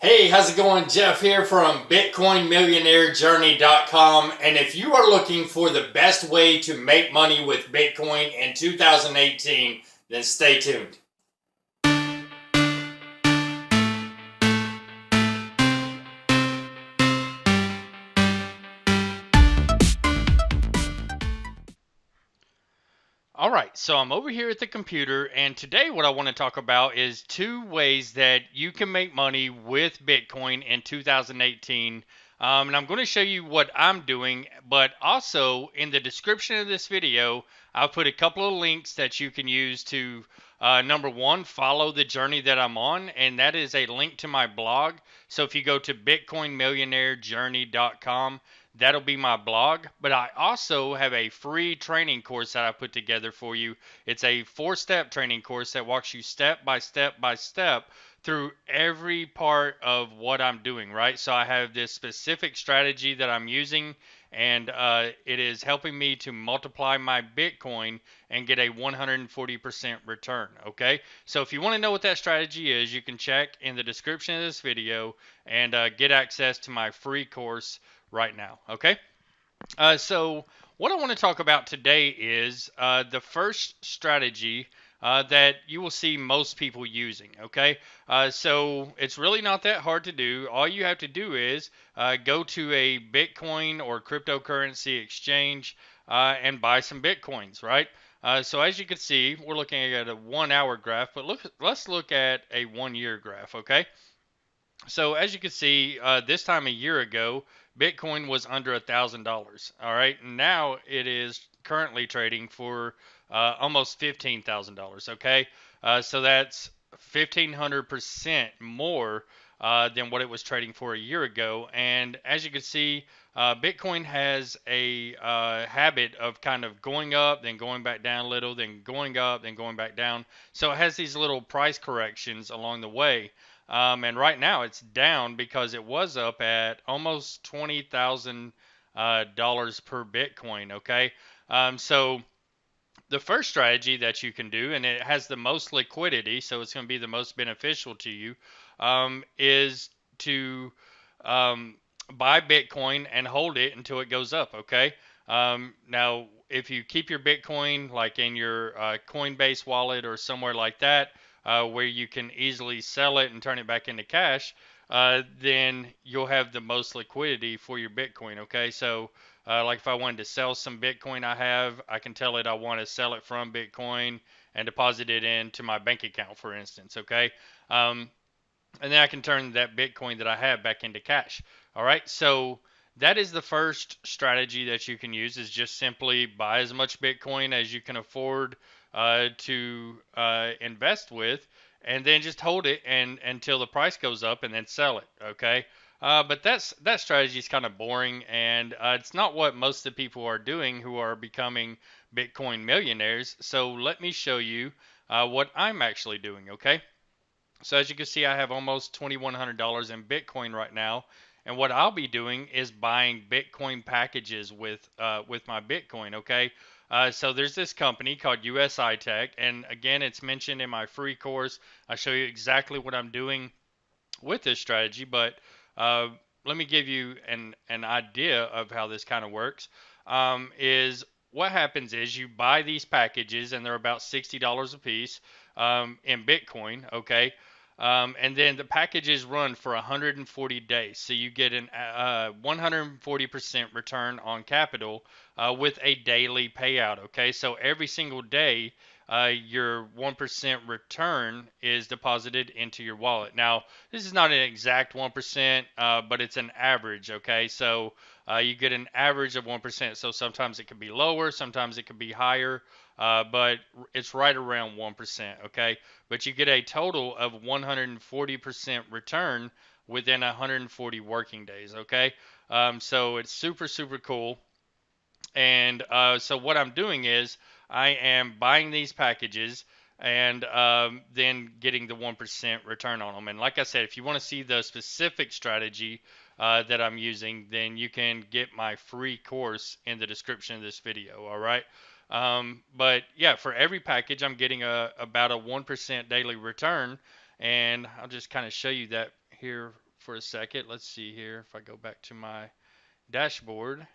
Hey, how's it going? Jeff here from BitcoinMillionaireJourney.com. And if you are looking for the best way to make money with Bitcoin in 2018, then stay tuned. All right, so I'm over here at the computer, and today what I want to talk about is two ways that you can make money with Bitcoin in 2018. And I'm going to show you what I'm doing, but also in the description of this video, I'll put a couple of links that you can use to, number one, follow the journey that I'm on, and that is a link to my blog. So if you go to BitcoinMillionaireJourney.com, that'll be my blog. But I also have a free training course that I put together for you. It's a 4-step training course that walks you step by step by step through every part of what I'm doing, right? So I have this specific strategy that I'm using, and it is helping me to multiply my Bitcoin and get a 140% return, okay? So if you want to know what that strategy is, you can check in the description of this video and get access to my free course right now. Okay. So what I want to talk about today is the first strategy that you will see most people using. Okay. So it's really not that hard to do. All you have to do is go to a Bitcoin or cryptocurrency exchange and buy some Bitcoins, right? So as you can see, we're looking at a 1 hour graph, but let's look at a 1 year graph. Okay. So as you can see, this time a year ago, Bitcoin was under $1,000. All right, now it is currently trading for almost $15,000. Okay, so that's 1,500% more than what it was trading for a year ago. And as you can see, Bitcoin has a habit of kind of going up, then going back down a little, then going up, then going back down. So it has these little price corrections along the way. And right now it's down because it was up at almost $20,000 per Bitcoin. Okay. So the first strategy that you can do, and it has the most liquidity, so it's going to be the most beneficial to you, is to um, buy Bitcoin and hold it until it goes up. Okay. Now, if you keep your Bitcoin like in your Coinbase wallet or somewhere like that, where you can easily sell it and turn it back into cash, then you'll have the most liquidity for your Bitcoin. Okay. So, like if I wanted to sell some Bitcoin I have, I can tell it I want to sell it from Bitcoin and deposit it into my bank account, for instance. Okay. Um, and then I can turn that Bitcoin that I have back into cash. All right. So that is the first strategy that you can use is just simply buy as much Bitcoin as you can afford to invest with, and then just hold it and until the price goes up, and then sell it. Okay. But that strategy is kind of boring, and it's not what most of the people are doing who are becoming Bitcoin millionaires. So let me show you what I'm actually doing. Okay. So as you can see, I have almost $2,100 in Bitcoin right now, and what I'll be doing is buying Bitcoin packages with my Bitcoin. Okay, so there's this company called USI Tech, and again, it's mentioned in my free course. I show you exactly what I'm doing with this strategy, but uh, let me give you an idea of how this kind of works. Is what happens is you buy these packages, and they're about $60 a piece in Bitcoin. Okay. And then the packages run for 140 days. So you get an 140% return on capital with a daily payout. Okay. So every single day, your 1% return is deposited into your wallet. Now, this is not an exact 1%, but it's an average. Okay. So you get an average of 1%. So sometimes it could be lower, sometimes it could be higher, but it's right around 1%. Okay. But you get a total of 140% return within 140 working days. Okay. So it's super, super cool. And so what I'm doing is I am buying these packages and then getting the 1% return on them. And like I said, if you want to see the specific strategy that I'm using, then you can get my free course in the description of this video. All right. But yeah, for every package, I'm getting about a 1% daily return. And I'll just kind of show you that here for a second. Let's see here if I go back to my dashboard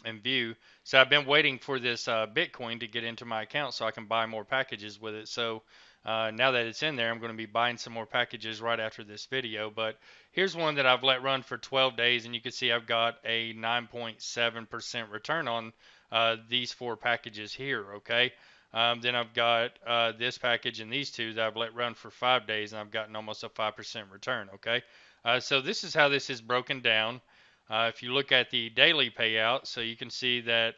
and view. So I've been waiting for this Bitcoin to get into my account so I can buy more packages with it. So now that it's in there, I'm going to be buying some more packages right after this video. But here's one that I've let run for 12 days, and you can see I've got a 9.7% return on these four packages here. Okay. Then I've got this package and these two that I've let run for 5 days, and I've gotten almost a 5% return. Okay. So this is how this is broken down. If you look at the daily payout, so you can see that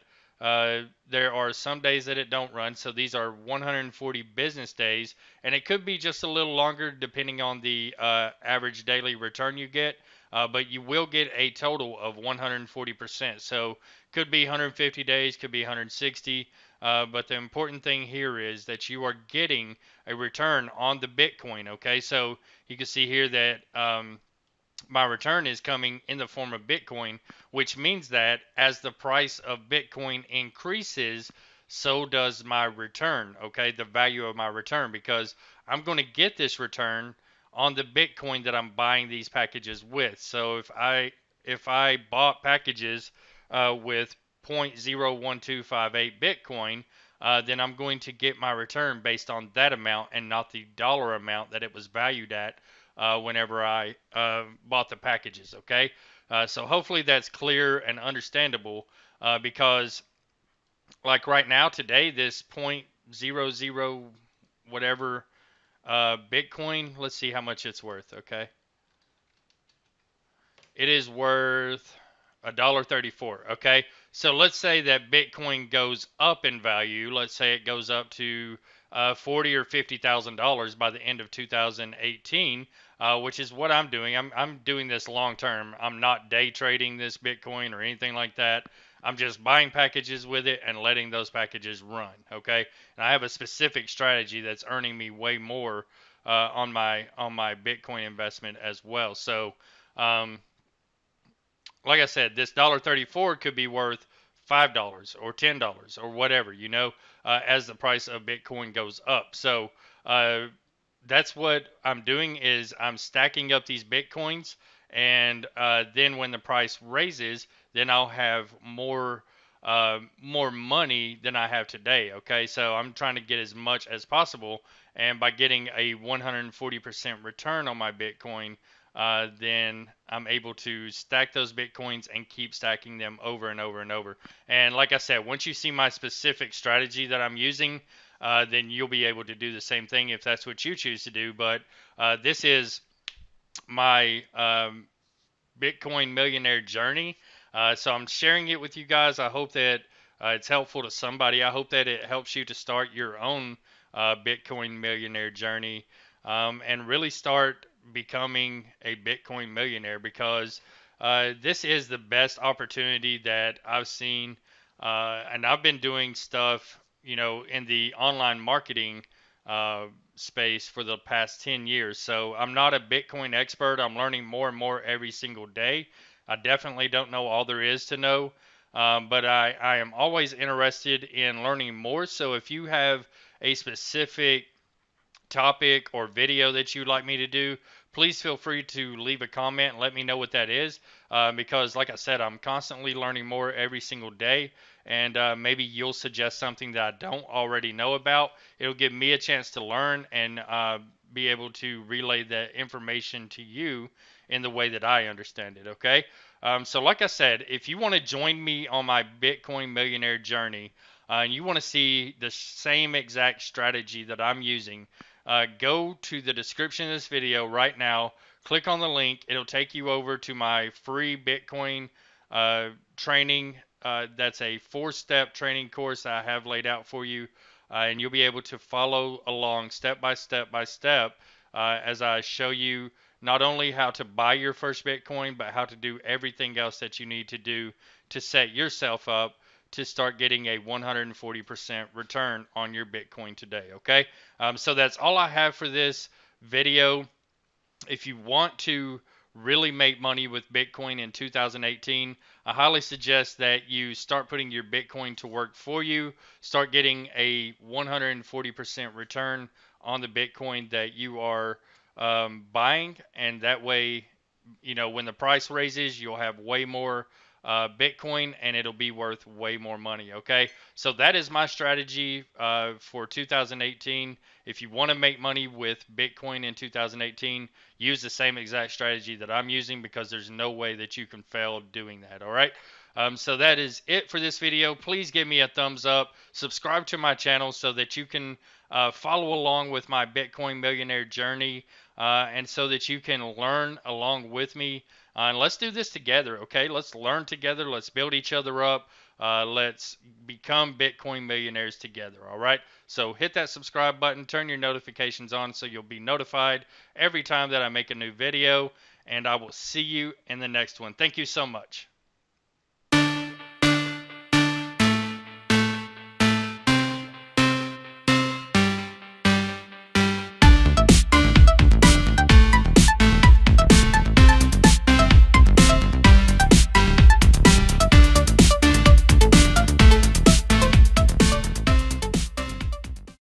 there are some days that it don't run. So these are 140 business days, and it could be just a little longer depending on the average daily return you get. But you will get a total of 140%. So could be 150 days, could be 160. But the important thing here is that you are getting a return on the Bitcoin. Okay, so you can see here that my return is coming in the form of Bitcoin, which means that as the price of Bitcoin increases, so does my return, okay? The value of my return, because I'm going to get this return on the Bitcoin that I'm buying these packages with. So if I bought packages with 0.01258 Bitcoin, then I'm going to get my return based on that amount and not the dollar amount that it was valued at whenever I bought the packages. Okay, so hopefully that's clear and understandable because, like right now today, this point zero zero whatever Bitcoin. Let's see how much it's worth. Okay, it is worth $1.34. Okay, so let's say that Bitcoin goes up in value. Let's say it goes up to 40 or $50,000 by the end of 2018, which is what I'm doing. I'm doing this long term. I'm not day trading this Bitcoin or anything like that. I'm just buying packages with it and letting those packages run. Okay, and I have a specific strategy that's earning me way more on my Bitcoin investment as well. So. Um, like I said, this $1.34 could be worth $5 or $10 or whatever, as the price of Bitcoin goes up. So uh, that's what I'm doing is I'm stacking up these Bitcoins, and then when the price raises, then I'll have more money than I have today. Okay, so I'm trying to get as much as possible, and by getting a 140% return on my Bitcoin, then I'm able to stack those Bitcoins and keep stacking them over and over and over. And like I said, once you see my specific strategy that I'm using, then you'll be able to do the same thing if that's what you choose to do. But this is my Bitcoin millionaire journey. So I'm sharing it with you guys. I hope that it's helpful to somebody. I hope that it helps you to start your own Bitcoin millionaire journey and really start becoming a Bitcoin millionaire because this is the best opportunity that I've seen. And I've been doing stuff, in the online marketing uh, space for the past 10 years. So I'm not a Bitcoin expert. I'm learning more and more every single day. I definitely don't know all there is to know, but I am always interested in learning more. So if you have a specific topic or video that you'd like me to do, please feel free to leave a comment and let me know what that is. Because, like I said, I'm constantly learning more every single day, and maybe you'll suggest something that I don't already know about. It'll give me a chance to learn and be able to relay that information to you in the way that I understand it. Okay. So, like I said, if you want to join me on my Bitcoin millionaire journey, and you want to see the same exact strategy that I'm using, go to the description of this video right now. Click on the link. It'll take you over to my free Bitcoin training. That's a 4-step training course that I have laid out for you. And you'll be able to follow along step by step by step as I show you not only how to buy your first Bitcoin, but how to do everything else that you need to do to set yourself up to start getting a 140% return on your Bitcoin today. Okay, so that's all I have for this video. If you want to really make money with Bitcoin in 2018, I highly suggest that you start putting your Bitcoin to work for you. Start getting a 140% return on the Bitcoin that you are buying, and that way when the price raises, you'll have way more Bitcoin, and it'll be worth way more money. Okay, so that is my strategy for 2018. If you want to make money with Bitcoin in 2018, use the same exact strategy that I'm using, because there's no way that you can fail doing that. All right. So that is it for this video. Please give me a thumbs up. Subscribe to my channel so that you can follow along with my Bitcoin millionaire journey, and so that you can learn along with me. And let's do this together, okay? Let's learn together. Let's build each other up. Let's become Bitcoin millionaires together, all right? So hit that subscribe button, turn your notifications on so you'll be notified every time that I make a new video, and I will see you in the next one. Thank you so much.